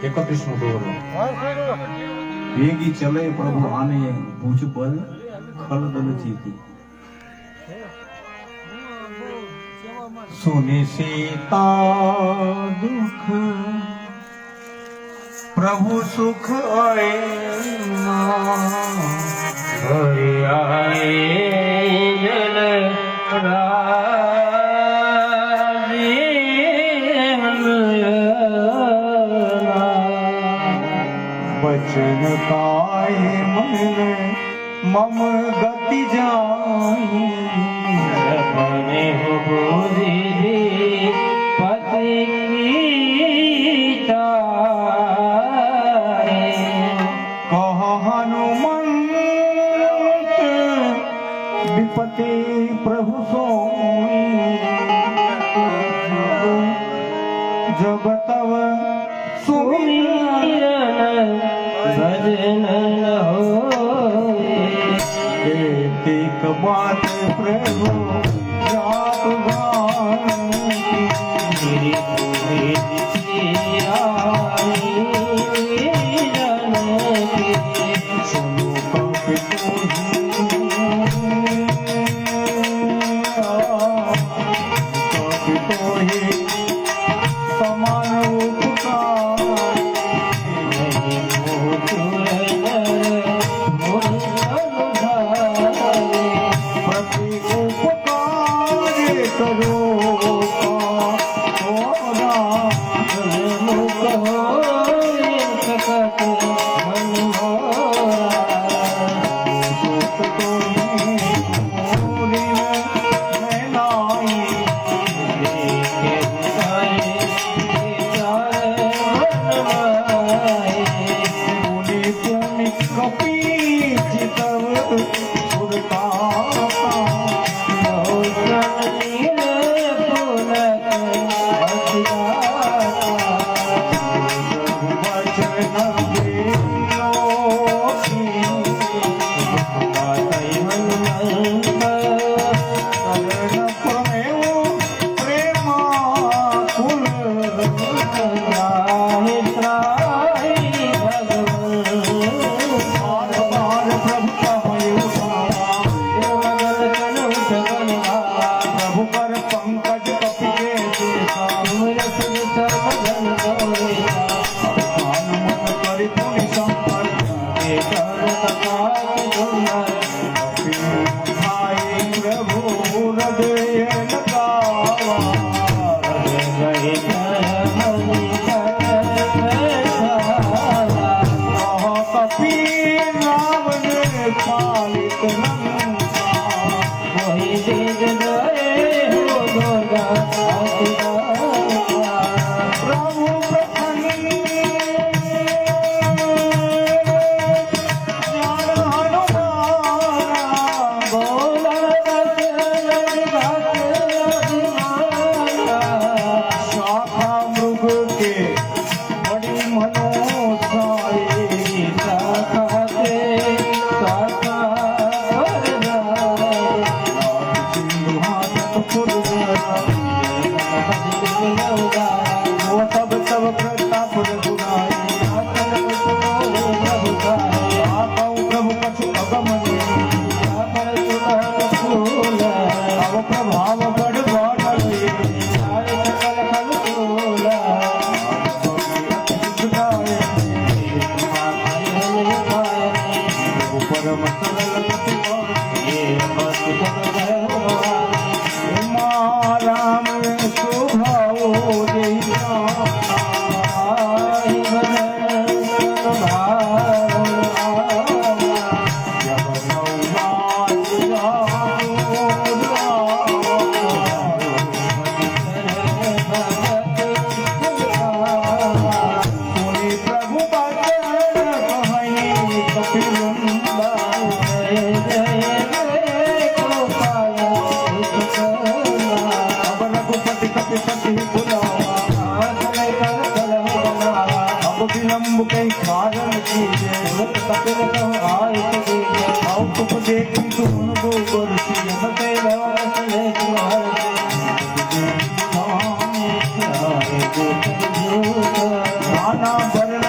31 दोरो વેગી ચલે પ્રભુ આને ભુજ પર ખલદ નથી કી સુને સીતા દુઃખ પ્રભુ સુખ આએ હરિ આએ જલ बचन काय मन मम गति जाई अपने हो बोधी पति कीटाए कह हनुमंत विपति प्रभु सोई जगतव सुमिरन भजन एक बात प्रभु जाप सुनो कपितो समान उपकार करो विलंब कई कारण कीजिए भक्त कपिल कहो आय कीजिए आओ तुम देखी तुम गो बरसी मते रस ले तुम्हारे नाना भर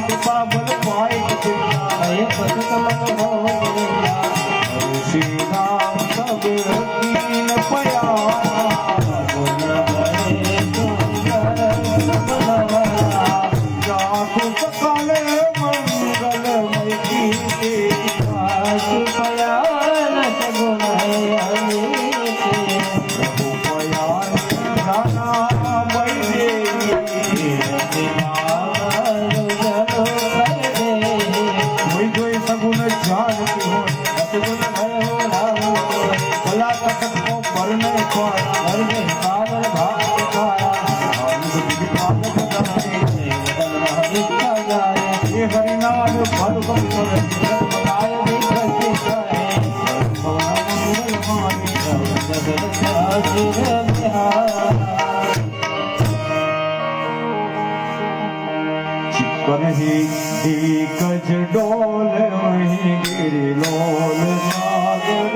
कृपा बल पाए ये पद कमल भोगेला श्री राम सब कीन पया गुण बड़े सुंदर बनवाया जाकु सकल मंगलमय कीर्ति पयान सगुण अमीत प्रभु पयान जाना मय कोई कोई सगुण जानती हो भला कटक को भरने ये हरिनाम भरगम करही दीकज डोल वही गिरी लोल सागर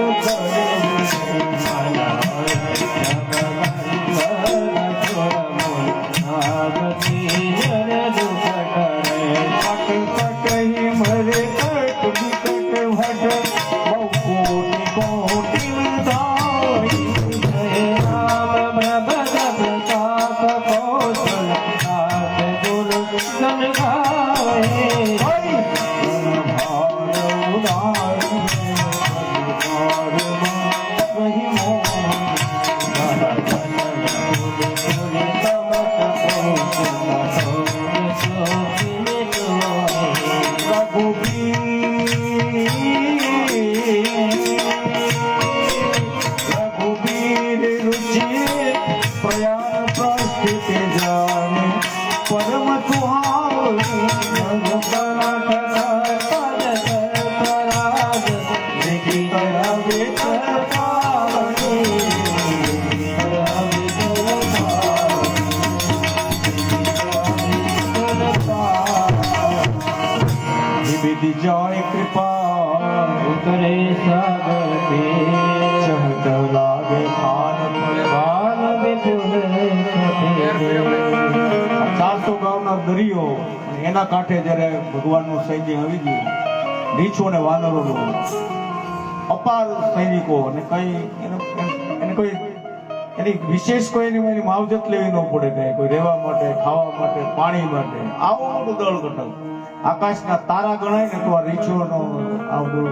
कटही मरे कट विकट भट बहु कोटि कोटि धाई राम प्रभद प्रताप कौशल नाथ गुरु सन गावे रघुबीर रुचि प्रयाण प्रस्थित जाने परम सुहावनी विधि जाय कृपा उतरे सागर चहत लागे खान बाल विपुल ચારસો ગામનો દરિયો એના કાંઠે જ્યારે ભગવાનનું સૈન્ય આવી ગયું રીછો અને વાનરોનું અપાર સૈનિકો અને કઈ એને કોઈ એની વિશેષ કોઈ એની માવજત લેવી ન પડે કઈ કોઈ રહેવા માટે ખાવા માટે પાણી માટે આવું મોટું દળ કટક આકાશના તારા ગણાય ને તો આ રીછોનો આ બધું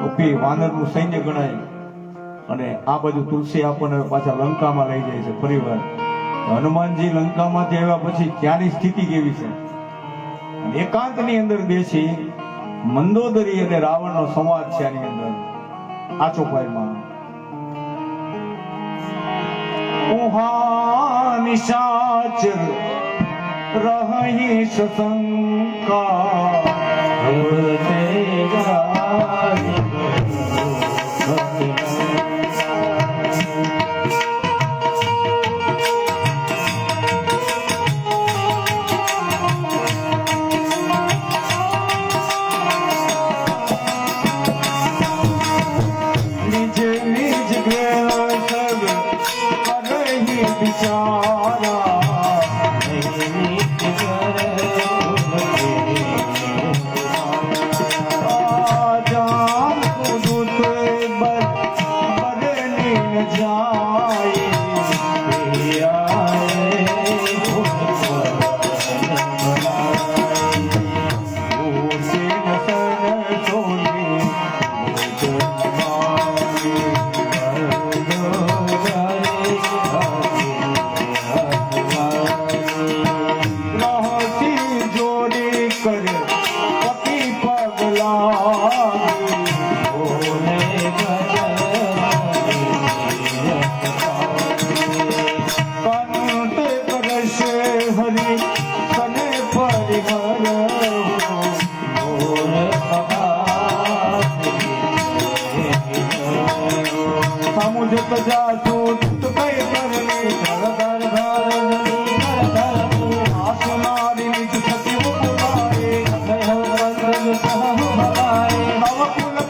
ઉપી વાનરનું સૈન્ય ગણાય અને આ બાજુ તુલસી આપણને પાછા લંકામાં લઈ જાય છે ફરીવાર હનુમાનજી લંકામાંથી આવ્યા પછી ત્યાંની સ્થિતિ કેવી છે એકાંતની અંદર બેસી મંદોદરી અને રાવણનો સંવાદ છે આની અંદર આ ચોપાઈમાં ઉહા નિશાચર રહી સશંકા निज निज गृह सब करहि विचारा जान कुदुत बरनी न जाए मुझे जासू तो कई करने घर आसुनारी निज सती बुलाए नव कुल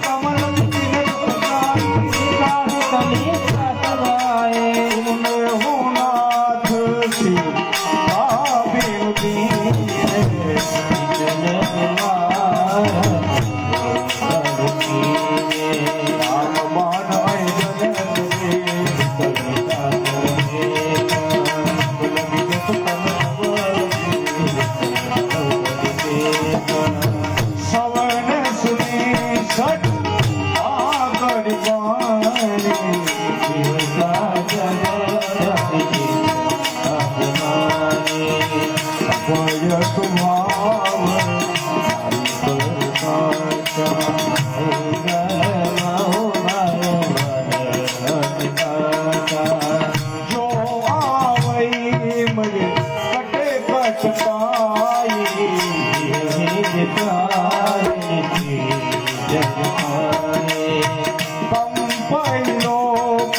કંપાઈ લોક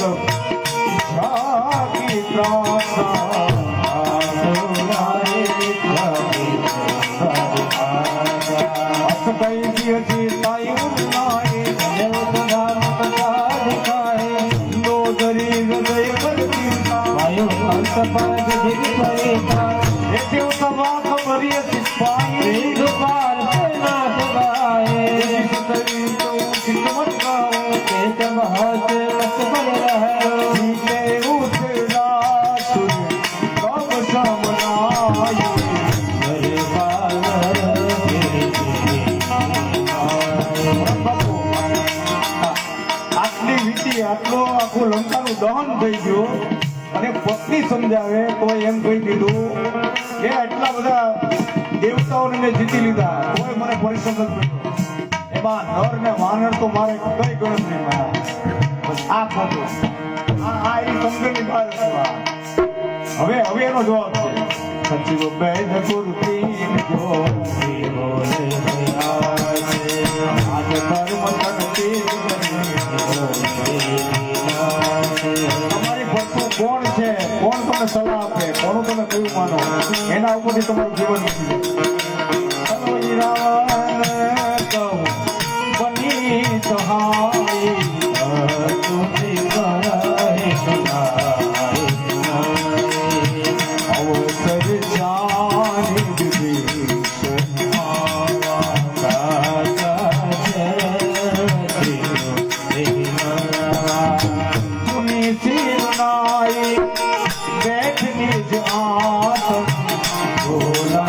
જાગી ત્રાસા અસકઈ દિયજી તાઈ ઉનાઈ નો દરી હૃદય કરતીતા એ દેવતા વાત મરીએ સિપાઈ दुपार से नाच गाए તરી તો ચિતમત ગાઓ पेट बहुत मत बन रहे જીતે ઉઠરા સુર કબ સમનાય मेरे बाल આટલી વીતી આટલો આખું લંકાનું દહન થઈ ગયું અને પત્ની સમજાવે તો એમ કહી દીધું કે આટલા બધા દેવતાઓને મેં જીતી લીધા કોઈ મને પરિશ્રમ નથી કર્યો એમાં નર ને વાનર તો મારે કઈ ગણતરીમાં બસ આ ખોટું આ એ સમજણની બહાર હતું આ. હવે એનો જવાબ છે સચિવ બેન ગુરુતી જો बोले आज આજ ધર્મ તનતી તમારી ભરતું કોણ છે કોણ તમને સલાહ આપે કોનું તમે કયું માનો એના ઉપરથી તમારું જીવન નીકળી જાય. ચલો ઈ રાવણ કહું બની સહાય तुझे कराए અવસર જાની વિભીષણ સુની શિરનાઈ બેઠ નિજ આસન भोला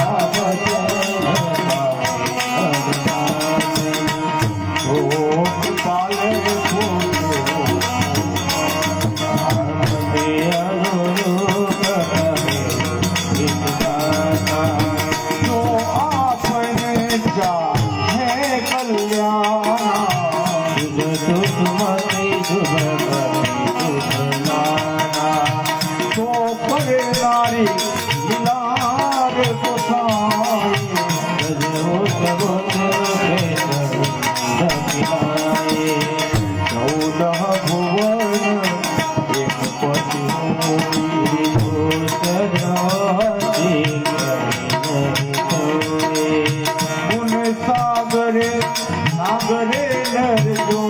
ભોગ પાલે ભોગ્યો જો આપને ચાહે કલ્યાણ તો પરે નારી લીલાર કોસાઈ ચૌદ ભુવન એક પતિ ગુણ સાગરે સાગરે નરજો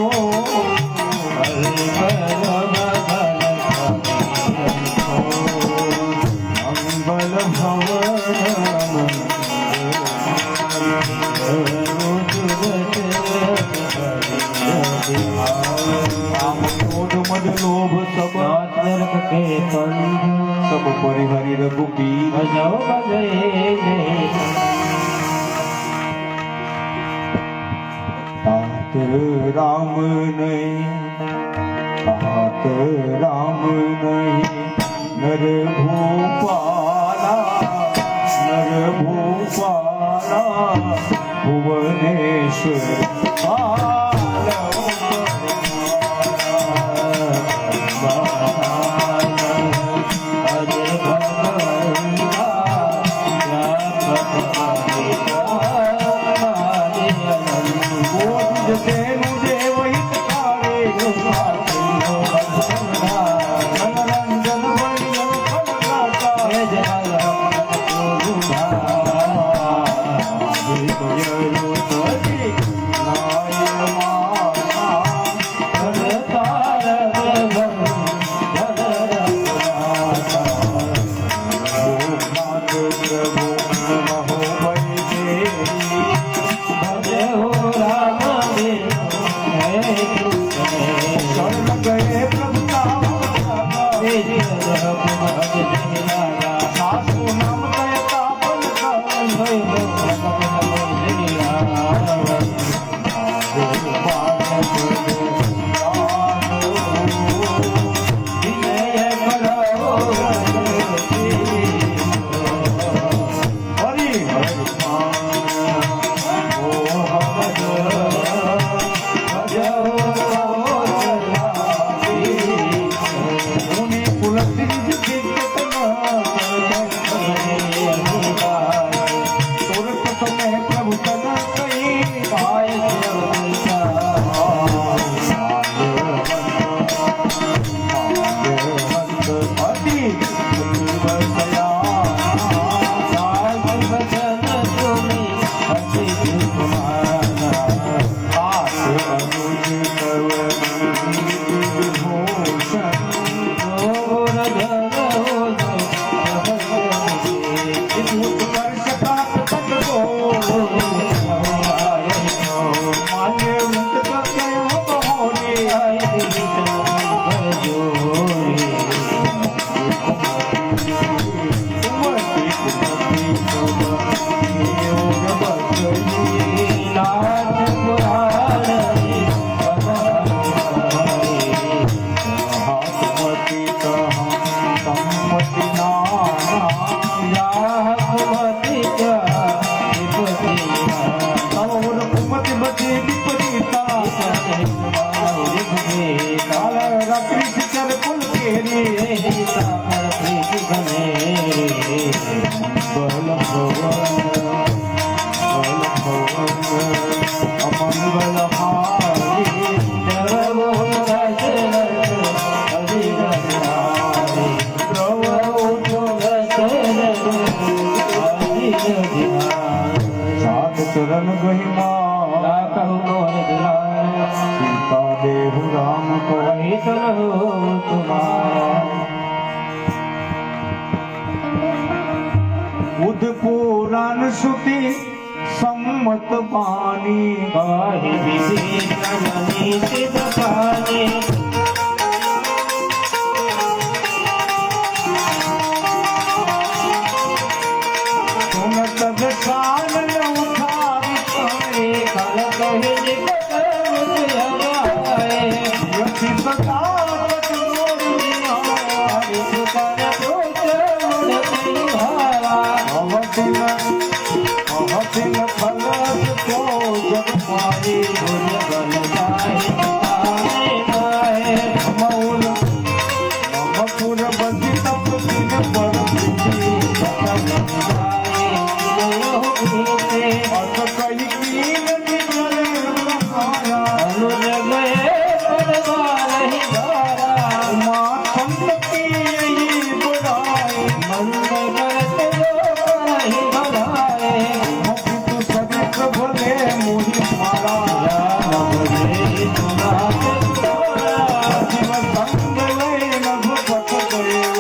મંગલ આમ ક્રોધ મદ લોભ સબ के पंथ સબ પરિહરી રઘુપીર भजो भजे तात राम नहीं तात राम नहीं नर भूपाला भुवनेश्वर તેનું દેવ હિતકારે મનોરંજન વંદન ફલદાતા भजे हो राम મહિમા લાખો મોર દુલારા સીતા દેવ રામ કો वही सुनहु तुम्हारा बुध पुराण श्रुति सम्मत पानी कहि विभीषण नीति दपाने सुन तब कान न उठावी पाए कल कहि निकट मुझ हवाए यति सदावत मोर निहारी कर पूछ मुझ कहीं भावा अवतिन फलत को जग पाए गुण बल जाहि पाए पाए मौन ममपुर बंदी तप दिन पर अस कही कीन निजरे रखाया माँ संतति यही बुराई मुकुट सदित भले मोहि मारा जीव संग लय रघुपत गयो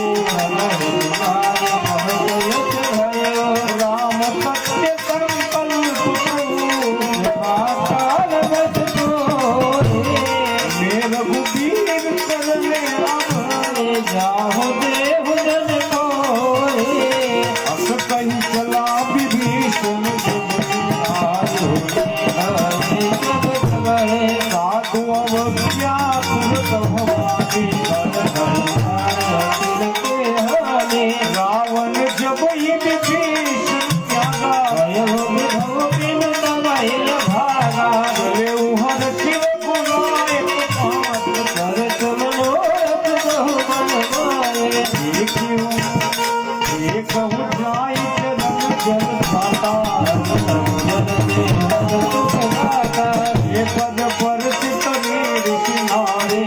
राम सत्य संकल्प मैं रघुबीर चरणे अस कही चला विभीषण साधु अवज्ञा तुरत भवानी रावण जब ही विभीषण त्यागा चले उहर शिव गुनाय कहूँ जाई चरण जल खाता ये पद परिचित ऋषि नारे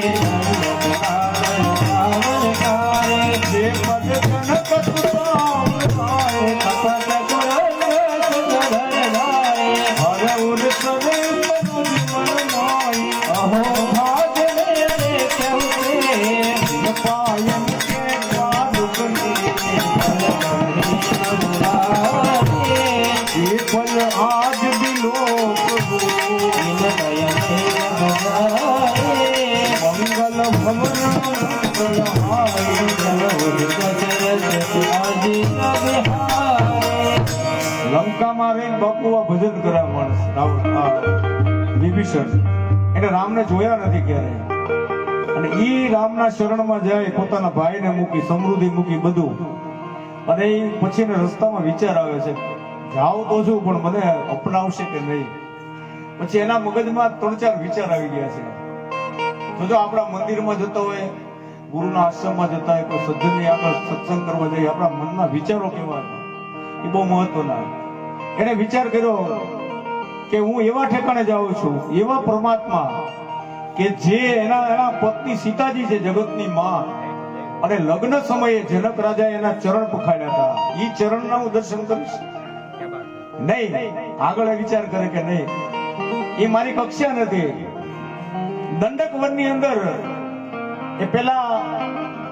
ये पद जनक सुताम गाए हर उर सवे मनुज मन माई अहो भाग मेरे पायन के पादुक ये पल आज बिलोक मंगल भवन લંકામાં રહીને બાપુ આ ભજન કરે માણસ વિભીષણ એને રામને જોયા નથી ક્યારે અને ઈ રામના શરણમાં જાય પોતાના ભાઈને મૂકી સમૃદ્ધિ મૂકી બધું અને ઈ પછી એને રસ્તામાં વિચાર આવે છે જાવ તો છું પણ મને અપનાવશે કે નહીં પછી એના મગજમાં 3-4 વિચાર આવી ગયા છે જો આપણા મંદિરમાં જતો હોય ગુરુના આશ્રમમાં જતા હોય કોઈ સજ્જનની આગળ સત્સંગ કરવા જઈએ આપણા મનના વિચારો કેવા એ બહુ મહત્વના એને વિચાર કર્યો કે હું એવા ઠેકાણે જાઉં છું એવા પરમાત્મા કે જે એના પત્ની સીતાજી છે જગતની માં અને લગ્ન સમયે જનક રાજા એના ચરણ પખાડ્યા હતા ઈ ચરણના હું દર્શન કરીશ નહીં આગળ વિચાર કરે કે નહીં એ મારી કક્ષા નથી દંડક વનની અંદર એ પેલા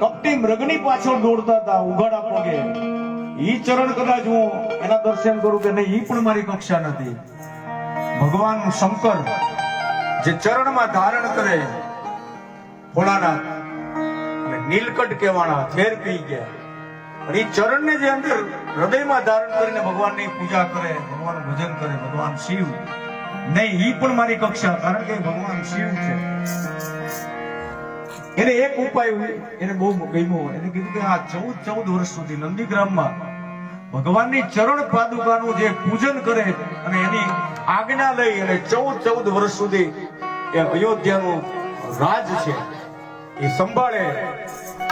કપટી મૃગની પાછળ દોડતા હતા ઉઘાડા પગે ઈ ચરણ કદાચ હું એના દર્શન કરું કે નહીં ઈ પણ મારી કક્ષા નથી ભગવાન શંકર જે ચરણમાં ધારણ કરે ભોળાનાથ અને નીલકંઠ કહેવાના ઝેર પી ગયા અને ઈ ચરણને જે અંદર હૃદયમાં ધારણ કરીને ભગવાનની પૂજા કરે ભગવાનનું ભજન કરે ભગવાન શિવ નહીં ઈ પણ મારી કક્ષા કારણ કે ભગવાન શિવ છે એને એક ઉપાય એને બહુ ગમ્યો એને કીધું કે આ 14 વર્ષ સુધી નંદીગ્રામમાં ભગવાનની ચરણ પાદુકાનું જે પૂજન કરે અને એની આજ્ઞા લઈ અને 14 વર્ષ સુધી એ અયોધ્યાનું રાજ છે એ સંભાળે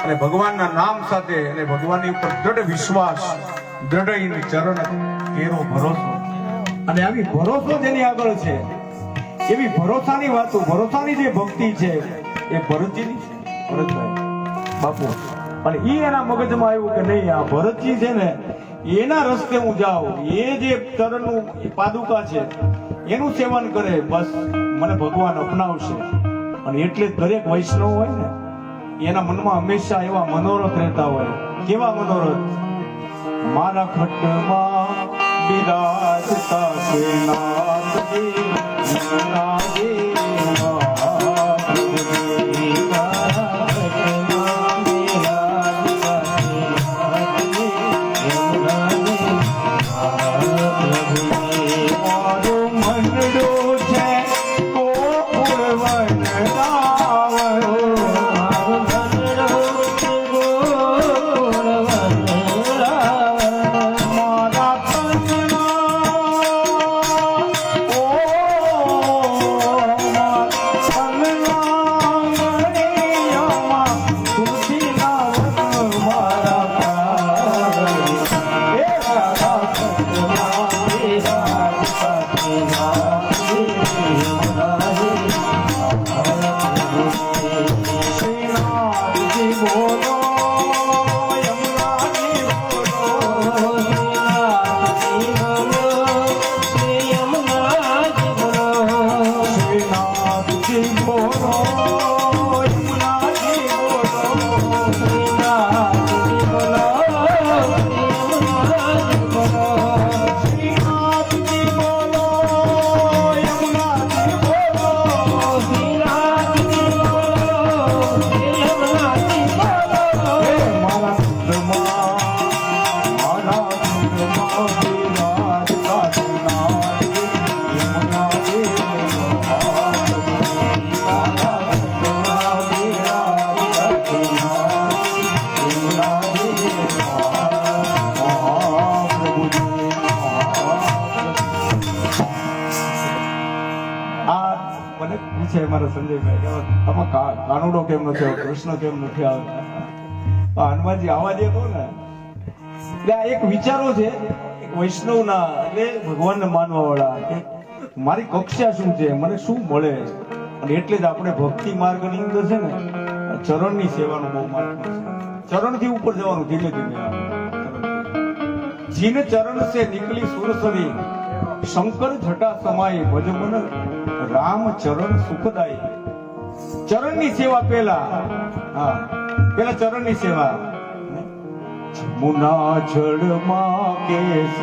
અને ભગવાનના નામ સાથે અને ભગવાનની ઉપર દ્રઢ વિશ્વાસ દ્રઢ એની ચરણ કેરો ભરોસો અને આવી ભરોસો જેની આગળ છે એવી ભરોસાની વાતો ભરોસાની જે ભક્તિ છે એ ભરતજીની છે ભરતભાઈ બાપુ અને ઈ એના મગજમાં આવ્યું કે નહીં આ ભરતજી છે ને એના રસ્તે હું જાઉં એ જે ચરણનું પાદુકા છે એનું સેવન કરે, બસ મને ભગવાન અપનાવશે. અને એટલે જ દરેક વૈષ્ણવ હોય ને એના મનમાં હંમેશા એવા મનોરથ રહેતા હોય. કેવા મનોરથ? મારા ખટમાં બિરાજતા છે નાથજી, નાથજી, નાથજી. મારું મંડળું છે ગોકુળ વનરાવણ. મારા સંજયભાઈ, આમાં કાનુડો કેમ નથી આવતો, કૃષ્ણ કેમ નથી આવતા? હનુમાનજી આવા દે તો ને. એટલે આ એક વિચારો છે એક વૈષ્ણવના, એટલે ભગવાનને માનવા વાળા કે મારી કક્ષા શું છે, મને શું મળે. અને એટલે જ આપણે ભક્તિ માર્ગની અંદર છે ને ચરણની સેવાનું બહુ મહત્વ છે. ચરણથી ઉપર જવાનું ધીમે ધીમે. જીન ચરણ સે નીકળી સુરસરી, શંકર જટા સમાય ભજમન રામ ચરણ સુખદાય. ચરણની સેવા પેલા, હા પેલા ચરણની સેવા. મુના જળમાં કેસ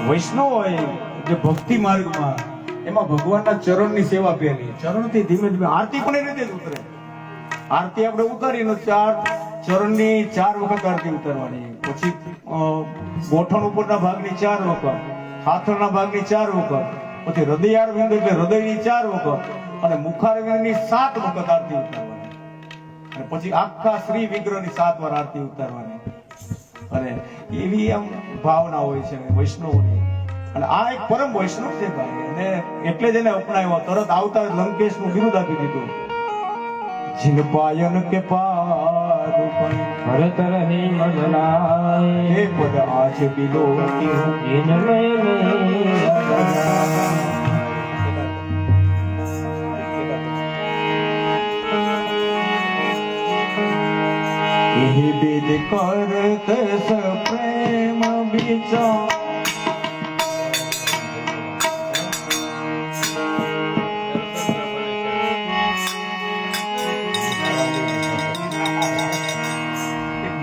વૈષ્ણવ હોય જે ભક્તિ માર્ગમાં, એમાં ભગવાનના ચરણની સેવા પહેલી. ચરણથી ધીમે ધીમે આરતી પણ એ રીતે જ ઉતરે. આરતી આપણે ઉતારીને ચરણની 4 વખત આરતી ઉતારવાની, પછી ગોઠણ ઉપરના ભાગની 4 વખત, હાથરના ભાગની 4 વખત, પછી હૃદયારવિંદ એટલે હૃદયની 4 વખત, અને મુખારવિંદની 7 વખત આરતી ઉતારવાની. અને પછી આખા શ્રી વિગ્રહની 7 વાર આરતી ઉતારવાની. અને એવી આમ ભાવના હોય છે વૈષ્ણવની. અને આ એક પરમ વૈષ્ણવ છે ભાઈ, અને એટલે જ એને અપનાવ્યો. તરત આવતા લંકેશ નું બિરુદ આપી દીધું. જીન પાયન કે પાર ભરત રહી મજલાય, હે પદ આજ બિલો જીન મે એહી બિદ કરત સ પ્રેમ વિચાર.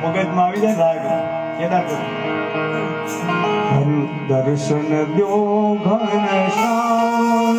મગજમાં આવી જાય રાગ કેદાર દર્શન દ્યો ઘન શ્યામ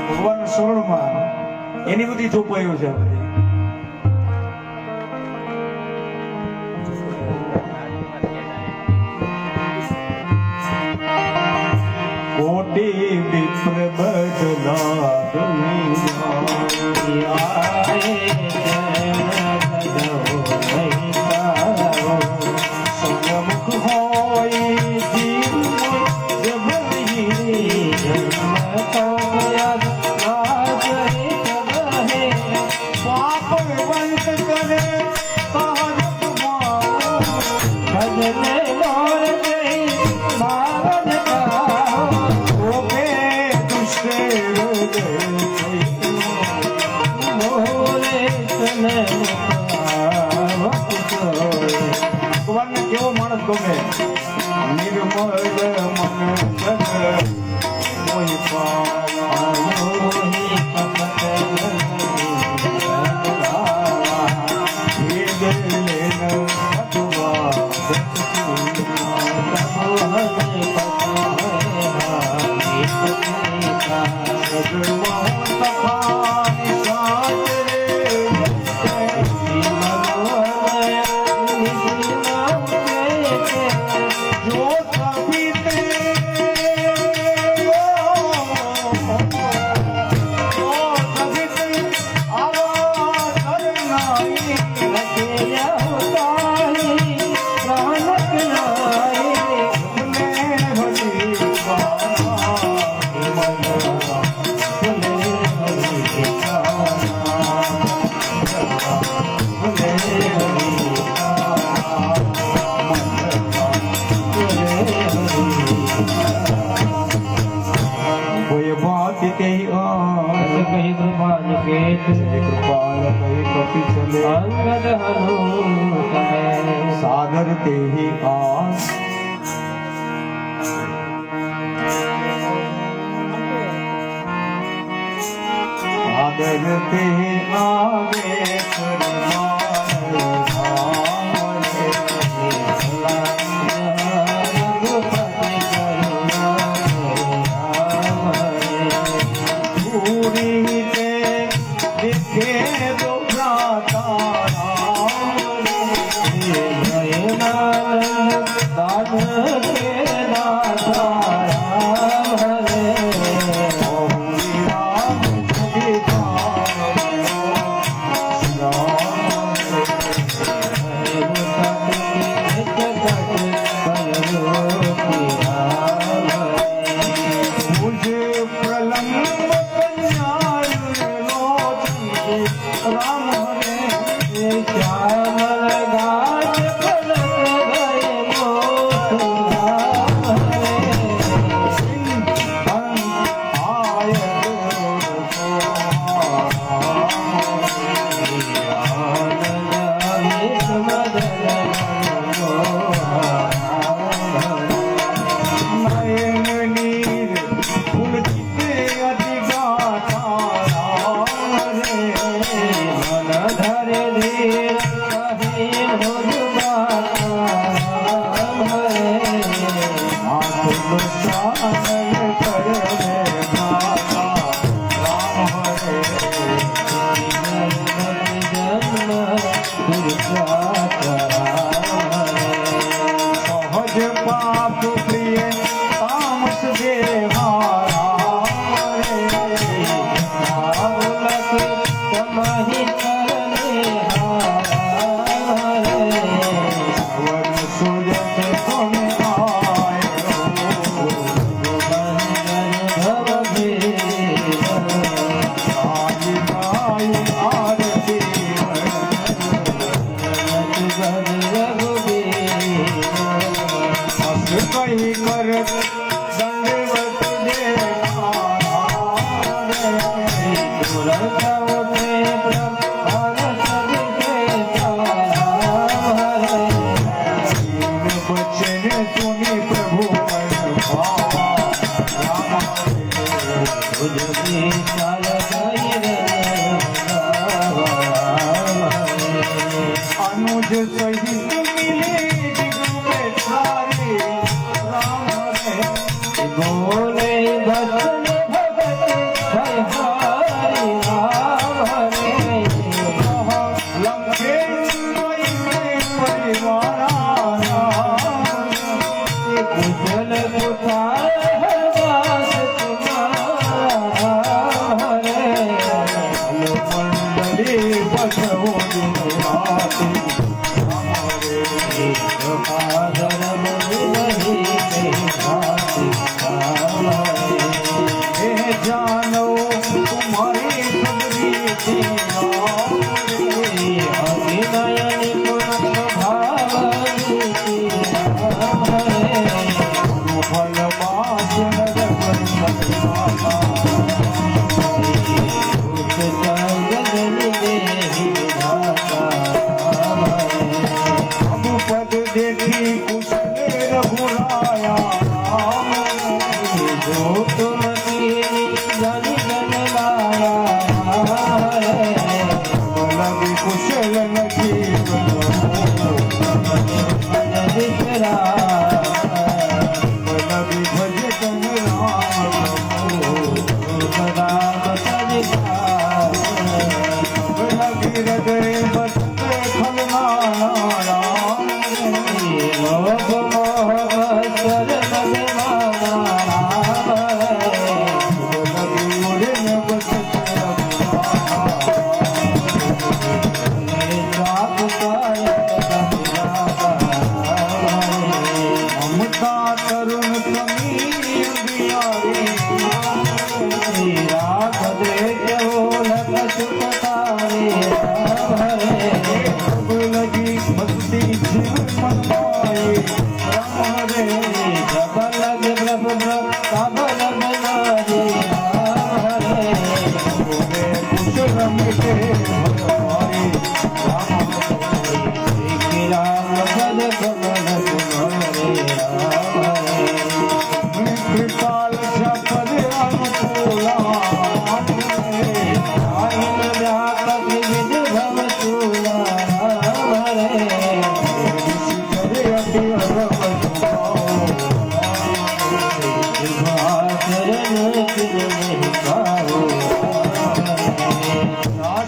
ભગવાન શરણમાં એની બધી ચોપાઈઓ છે. કોટી વિપ્ર બદલા સન્મુખ હોય જીવ ભગવાનને કેવો માણસ ગમે? નિર્મળ મન કોઈ सागर ते ही आस ડરતે આવે પરમાર રામ રે. પૂરી તે દેખે દો ભ્રાતા રામ રે. દાન કે દાતા રામ રે. સહજ પાપ પ્રિય તામસ દેવા કઈ કર દંડવત બચન તુને પ્રભુ અનુજ સહિત મિલે બોલે બચન ભગત હરિ રામ રે. લંકે પરિવારા કુશલ પુકાર વાસ તુમારા રે. મંડળી બસવો જાનો તુમ્હારી સદરી અભિનયની પુનઃ ભાવની ફલ પદ દેખી કુશલ રઘુરાયા જો તુમ જન જન લાયા લગી કુશલ નથી વિસરા લગી ભજ તન રામ લગી હૃદય બસ ખલના રામ લોભ મોહ બસર લગે મારા લગી ઉડન બસ મમતા તરુણ સમી અંધિયારી રાખ દે લખ સુખતારી લગી ભક્તિ જીવ મનમાયે રામ રે જબ લગ પ્રભુ તબ લગ નારી કુશલ મિટે ભગવારી રામ પદ કમલ કુમારે કૃપાલ શપદ અનુકૂલા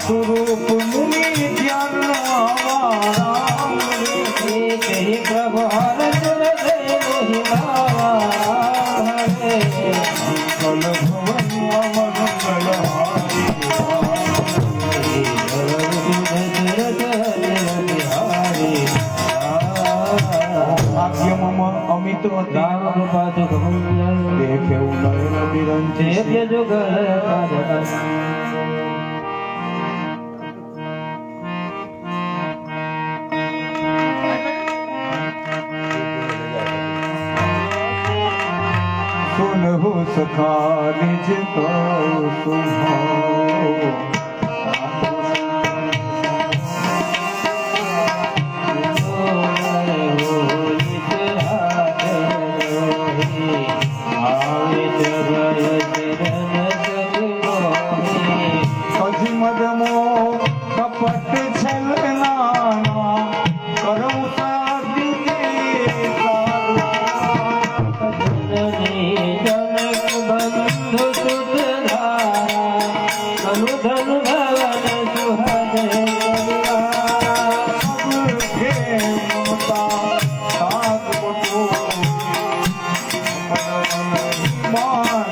સ્વરૂપ મુનિ ધ્યાન આવા હે પ્રભુ હર સુર દેવ મહિમા હરે મંગલ ભવન મંગલ ભાગ્ય મમ અમિત રામ કૃપા સુખ દેખે ઉદય નિરંજન દેવ્ય જુગલ કાર્ય सुनहु सखा निज कौ सुहाओ अजमद मो कपट छलना करऊ साधि के बंधु सुत धारा धनु भवन सुहद के ममता साथ बटो मान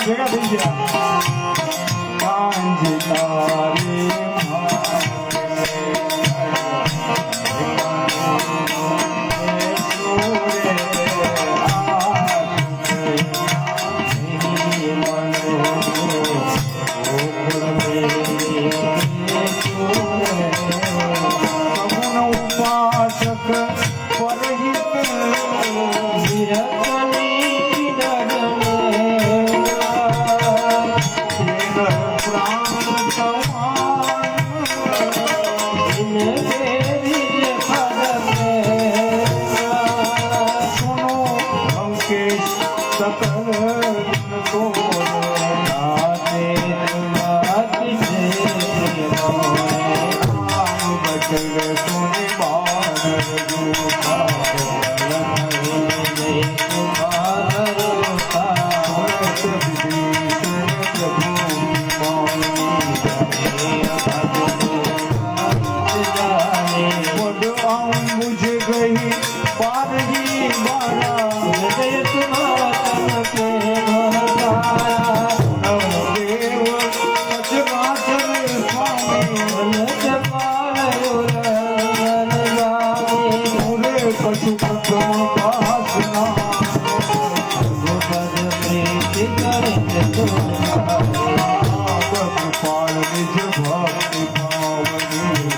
ભેગા થઈ ગયા કાંજી તારી ઉપાસક પરહિત मुझे गई पारही बारा हृदय सुनातन के देव सचराचर स्वामी पूरे पशु प्रथम पासना पाल निज भक्ति पावनी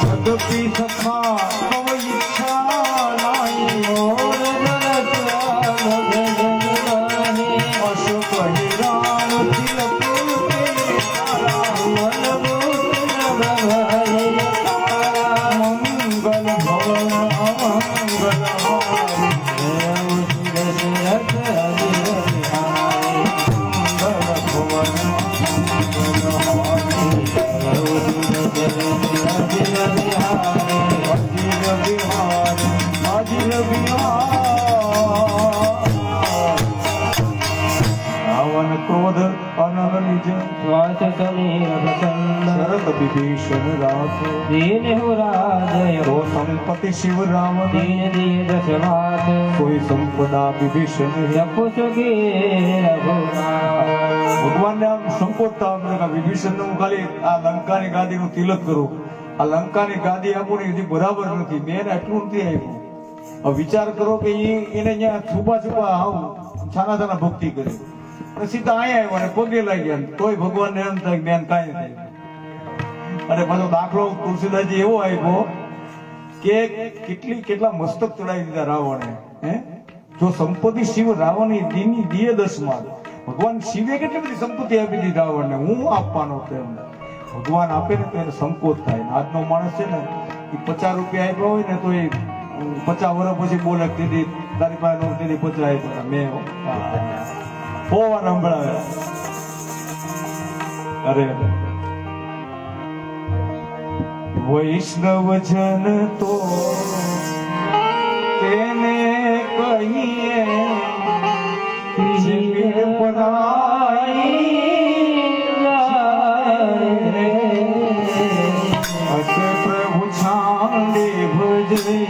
सदपि सखा कव इच्छा नाही अशोक हिराण तिलक के मंगल भवन अमंगल रावण क्रोध अनल निज स्वास समीर प्रसन्न शरद विभीषण रास दीन हो राजय तो संपत्ति शिव रावण दीन दिए दशवात कोई संपदा विभीषण जपु सुखी रघुनाथ ભગવાનને આમ સંકોચતા આપણે કે વિભીષણને હું ખાલી આ લંકાની ગાદીનું તિલક કરું, આ લંકાની ગાદી આપું ને હજી બરાબર નથી, મેં એને એટલું નથી આપ્યું. હવે વિચાર કરો કે એને અહીંયા છુપા છુપા આવું છાના છાના ભક્તિ કરી અને સીધા અહીંયા આવ્યા અને પગે લાગ્યા, તોય ભગવાનને એમ થાય જ્ઞાન કાંઈ નથી. અને પાછો દાખલો તુલસીદાસજી એવો આપ્યો કે કેટલા મસ્તક ચડાવી દીધા રાવણે. હે, જો સંપત્તિ શિવ રાવણની દીની દિયે દસમાં, ભગવાન શિવે કેટલી બધી સંપત્તિ આપી દીધી રાવણને, હું આપવાનો હતો એમને. ભગવાન આપે ને તો એને સંકોચ થાય. આજનો માણસ છે ને એ 50 રૂપિયા આપ્યા હોય ને તો એ 50 વર્ષ પછી બોલે દીદી તારી પાસે નો દીદી 50 આપ્યા મેં હોવા સંભળાવે. અરે વૈષ્ણવજન તો તેને કહીએ શિબિર પરાઈ અસ પ્રભુ છાંડે ભજઈ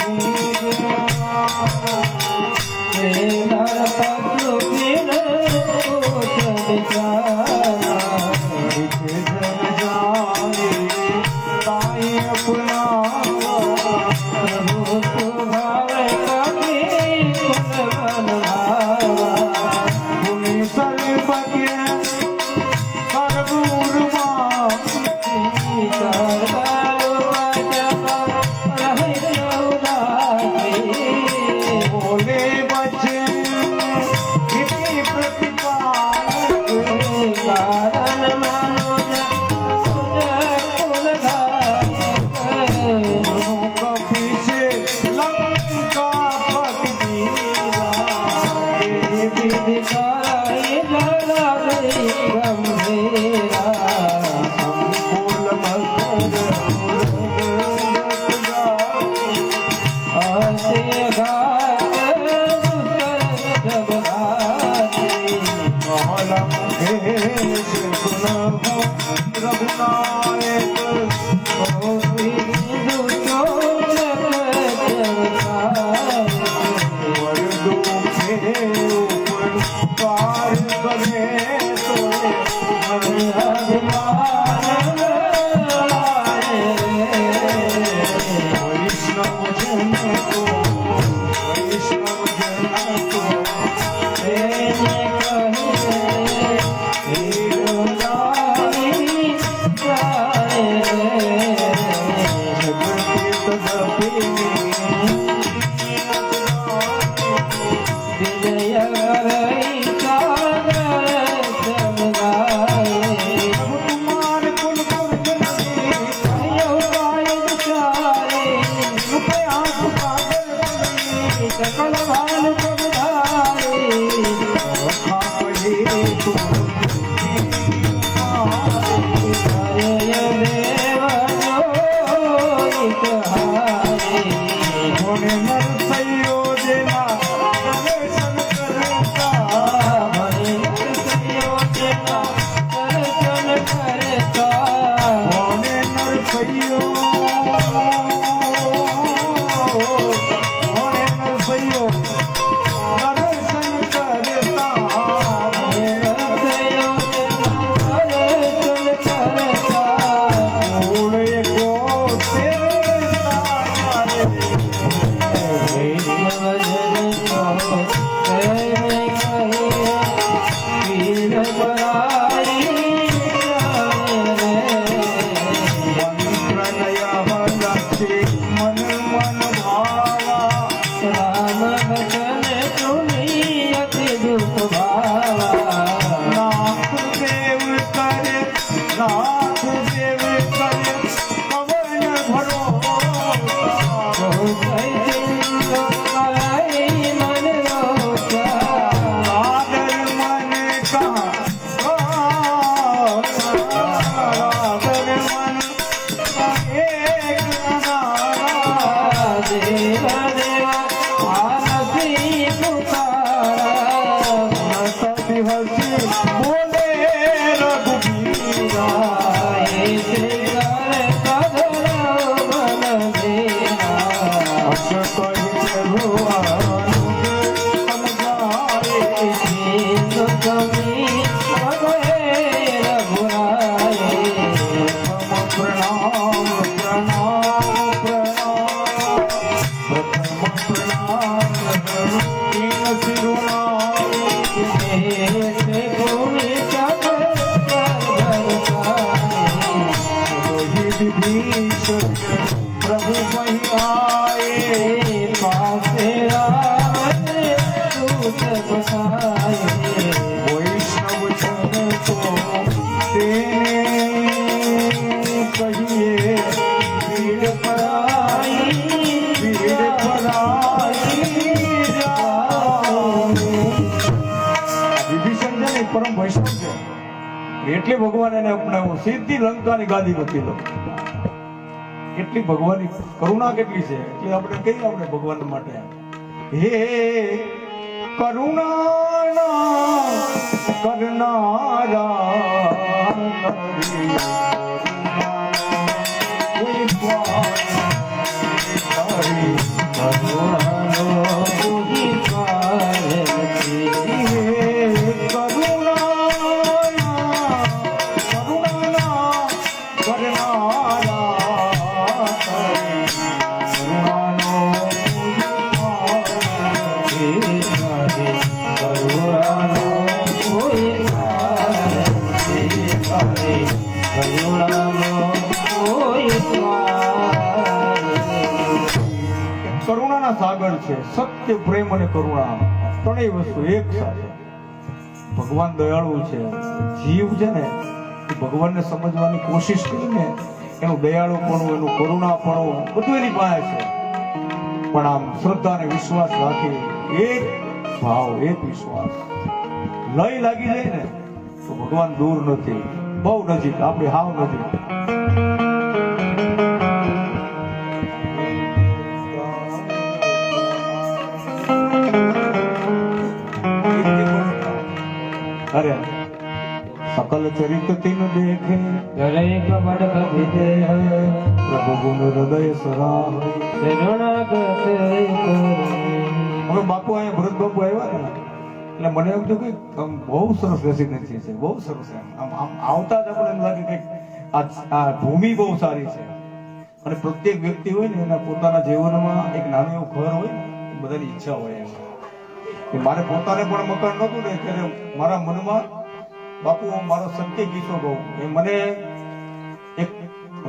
विभीषण प्रभु वही आए पासे आवे दूत बसाए वैष्णव जन को तेने कहिए भीड़ पराई जाओ। વિભીષણ છે ને એ પરમ વૈષ્ણવ છે એટલે ભગવાન એને અપનાવ્યો સીધી લંકાની ગાદી મૂકી લો એટલી ભગવાનની કરુણા કેટલી છે એટલે આપણે કહીએ આપણે ભગવાન માટે હે કરુણા કરનારા કરુણાના સાગર છે સત્ય પ્રેમ અને કરુણા ત્રણેય વસ્તુ એક સાથે ભગવાન દયાળુ છે જીવ છે ને એ ભગવાનને સમજવાની કોશિશ કરીને એનું દયાળુપણું એનું કરુણાપણું બધું એની પાસે છે પણ આમ શ્રદ્ધા અને વિશ્વાસ રાખી એક ભાવ એક વિશ્વાસ લય લાગી જાય ને તો ભગવાન દૂર નથી બહુ નજીક આપણી હાવ નજીક अरे सकल चरित तीन देखे करे कपट कपिते प्रभु गुण हृदय सराह शरणागत હવે બાપુ અહીંયા ભરત બાપુ આવ્યા ને એટલે મને એમ થયું કે બહુ સરસ રેસિડેન્સી છે બહુ સરસ આમ આવતા જ આપણે એમ લાગે કે આ ભૂમિ બહુ સારી છે અને પ્રત્યેક વ્યક્તિ હોય ને એના પોતાના જીવનમાં એક નાનું એવું ઘર હોય ને એ બધાની ઈચ્છા હોય એમ કે મારે પોતાને પણ મકાન નહોતું ને ત્યારે મારા મનમાં બાપુ મારો સત્ય કિસ્સો કહું એ મને એક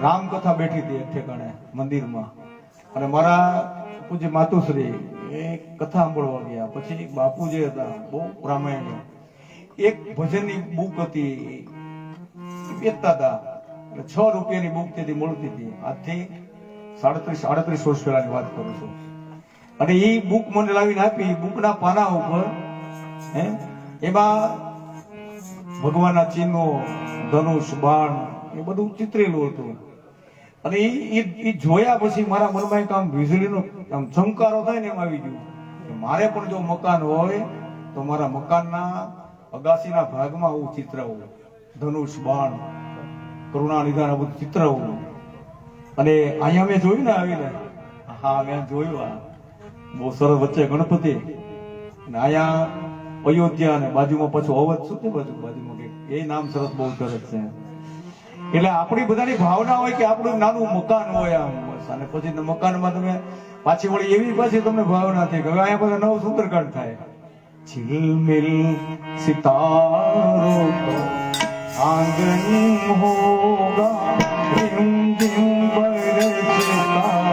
રામકથા બેઠી હતી એક ઠેકાણે મંદિરમાં અને મારા પૂજ્ય માતુશ્રી એ કથા સાંભળવા ગયા પછી બાપુ જે હતા બહુ રામાયણ એક ભજનની બુક હતી વેચતા હતા એટલે 6 રૂપિયાની બુક તેથી મળતી હતી આજથી 37 વર્ષ પહેલાની વાત કરું છું અને એ બુક મને લાવીને આપી બુકના પાના ઉપર એમાં ભગવાનના ચિહ્નો ધનુષ બાણ એ બધું ચિતરેલું હતું અને એ જોયા પછી મારા મનમાં એક આમ વીજળીનો આમ ઝંકારો થાય ને એમ આવી ગયું કે મારે પણ જો મકાન હોય તો મારા મકાનના અગાસીના ભાગમાં હું ચિતરાવું ધનુષ બાણ કરુણા નિધાન બધું ચિતરાવું અને અહીંયા મેં જોયું ને આવીને હા મેં જોયું બહુ સરસ વચ્ચે ગણપતિ અને અહીંયા અયોધ્યા અને બાજુમાં પાછું અવધ શું છે બાજુમાં એ નામ સરસ બહુ સરસ છે એટલે આપણી બધાની ભાવના હોય કે આપણું નાનું મકાન હોય આમ બસ અને પછી મકાનમાં તમે પાછી વળી એવી પાછી તમને ભાવના થઈ કે હવે અહીંયા બધા નવું સુંદરકાંડ થાય झिलमिल सितारों का आंगन होगा रिम झिम बरसता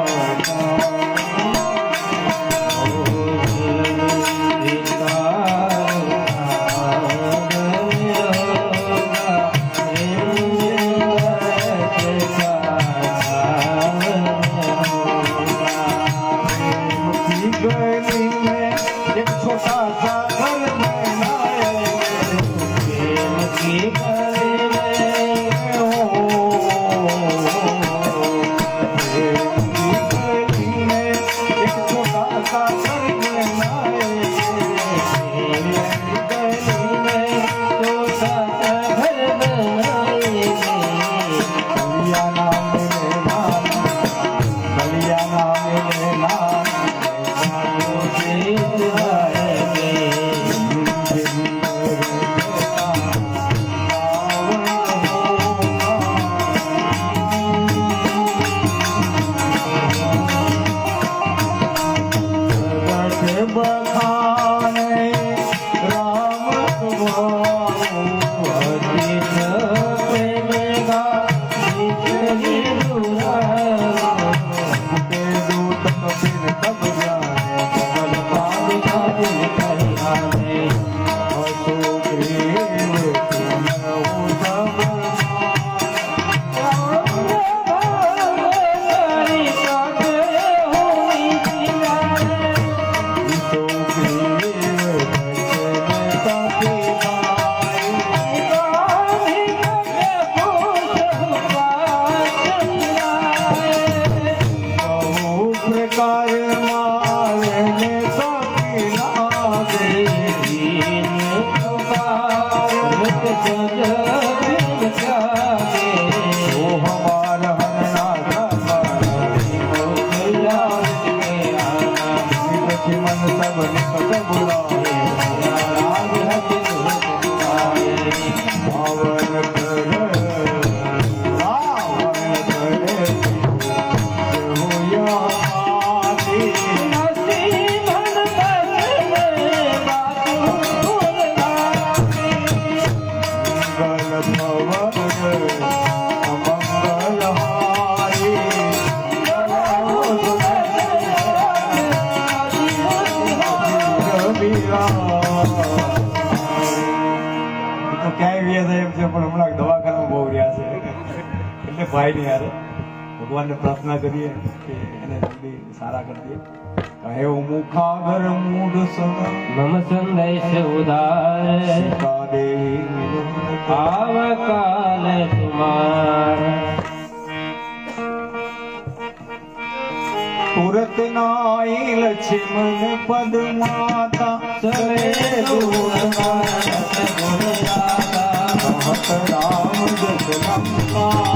ભાઈની હારે ભગવાનને પ્રાર્થના કરીએ કે એને જલ્દી સારા કરી દે. કહે મુખાગર મૂઢ સદા મમ સંદેશ ઉદાર સીતા દેવી આવકાલ તુમાર તુરત નાઈ લક્ષ્મણ પદ માતા ચલે દૂર કહત રામ જસ લંકા